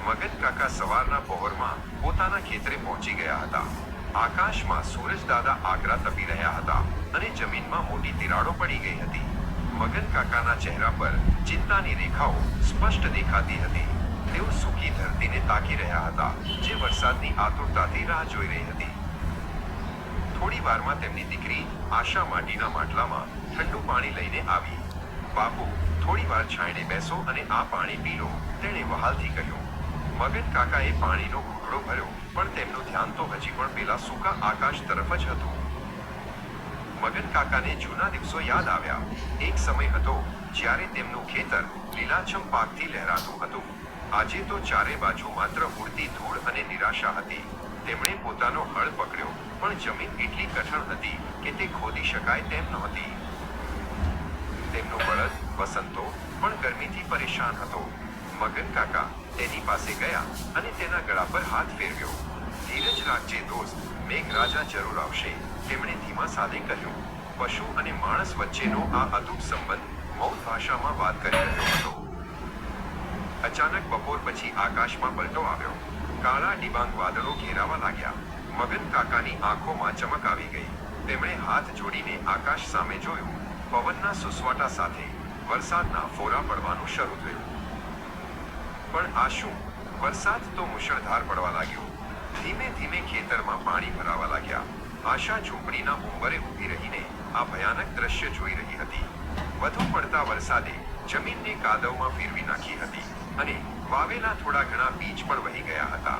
મગન કાકા સવારના પહોરમાં પોતાના ખેતરે પહોંચી ગયા હતા. આકાશમાં સૂરજ દાદા આકરા તપી રહ્યા હતા અને જમીનમાં મોટી તિરાડો પડી ગઈ હતી. મગન કાકાના ચહેરા પર ચિંતાની રેખાઓ સ્પષ્ટ દેખાતી હતી. તેઓ સૂકી ધરતીને તાકી રહ્યા હતા, જે વરસાદની આતુરતાથી રાહ જોઈ રહી હતી. થોડી વારમાં તેમની દીકરી આશા માટીના માટલામાં ઠંડુ પાણી લઈને આવી. બાપુ, થોડી વાર છાંયડે બેસો અને આ પાણી પી લો, તેણે વહાલથી કહ્યું. મગન કાકાએ પાણીનો ઘૂંટડો ભર્યો, પણ તેમનું ધ્યાન તો હજી પણ પેલા સૂકા આકાશ તરફ જ હતું. મગન કાકાને જૂના દિવસો યાદ આવ્યા. એક સમય હતો જ્યારે તેમનું ખેતર લીલાછમ પાકથી લહેરાતું હતું. આજે તો ચારે બાજુ માત્ર ઉડતી ધૂળ અને નિરાશા હતી. તેમણે પોતાનો હળ પકડ્યો, પણ જમીન એટલી કઠણ હતી કે તે ખોદી શકાય તેમ નહોતી. તેમનો બળદ વસંતો પણ ગરમીથી પરેશાન હતો. મગન કાકા તેની પાસે ગયા અને તેના ગળા પર હાથ ફેરવ્યો. ધીરજ રાખજે દોસ્ત, મેઘરાજા જરૂર આવશે, તેમણે ધીમા સાદે કહ્યું. પશુ અને માણસ વચ્ચેનો આ અદભુત સંબંધ મૌન ભાષામાં વાત કરી રહ્યો હતો. અચાનક બપોર પછી આકાશમાં પલટો આવ્યો. કાળા ડિબાંગ વાદળો ઘેરાવા લાગ્યા. મગન કાકાની આંખોમાં ચમક આવી ગઈ. તેમણે હાથ જોડીને આકાશ સામે જોયું. પવનના સુસવાટા સાથે વરસાદના ફોરા પડવાનું શરૂ થયું. પણ આ શું? વરસાદ તો મુશળધાર પડવા લાગ્યો. ધીમે ધીમે ખેતરમાં પાણી ભરાવા લાગ્યા. આશા ઝૂંપડીના ઉંબરે ઊભી રહીને આ ભયાનક દ્રશ્ય જોઈ રહી હતી. વધુ પડતા વરસાદે જમીનને કાદવમાં ફેરવી નાખી હતી અને વાવેલા થોડા ઘણા બીજ પણ વહી ગયા હતા.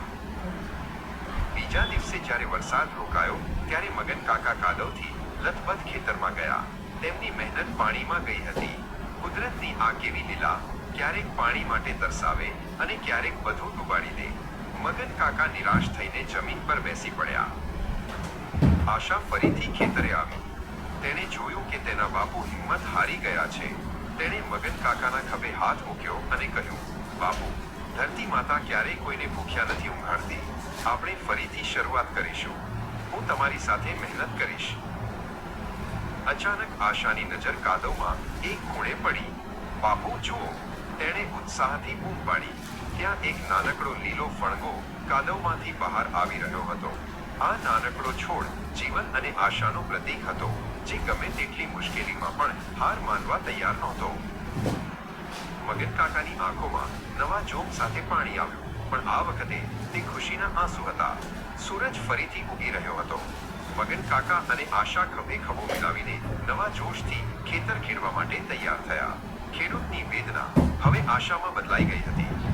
બીજા દિવસે જ્યારે વરસાદ રોકાયો, ત્યારે મગન કાકા કાદવથી લથબથ ખેતરમાં ગયા. તેમની મહેનત પાણીમાં ગઈ હતી. કુદરતની આ કેવી લીલા, ક્યારેક પાણી માટે તરસાવે અને ક્યારેક બધું ડૂબાડી દે. મગન કાકા નિરાશ થઈને જમીન પર બેસી પડ્યા. આશા ફરીથી ખેતરે આવી. તેણે જોયું કે તેના બાપુ હિંમત હારી ગયા છે. તેણે મગન કાકાના ખભે હાથ મૂક્યો અને કહ્યું, બાપુ, ધરતી માતા ક્યારેય કોઈને ભૂખ્યા નથી ઊંઘાડતી. આપણે ફરીથી શરૂઆત કરીશું. હું તમારી સાથે મહેનત કરીશ. અચાનક આશાની નજર કાદવમાં એક ખૂણે પડી. બાપુ જુઓ, તેણે ઉત્સાહથી બૂમ પાડી. ત્યાં એક નાનકડો લીલો ફણગો કાદવમાંથી બહાર આવી રહ્યો હતો. આ નાનકડો છોડ જીવન અને આશાનું પ્રતીક હતો, જે ગમે તેટલી મુશ્કેલીમાં પણ હાર માનવા તૈયાર નહોતો. મગન કાકાની આંખોમાં નવા જોમ સાથે પાણી આવ્યું, પણ આ વખતે તે ખુશીના આંસુ હતા. સૂરજ ફરીથી ઉગી રહ્યો હતો. મગન કાકા અને આશા ખભે ખભો મિલાવીને નવા જોશથી ખેતર ખેડવા માટે તૈયાર થયા. ખેડૂતની વેદના હવે આશામાં બદલાઈ ગઈ હતી.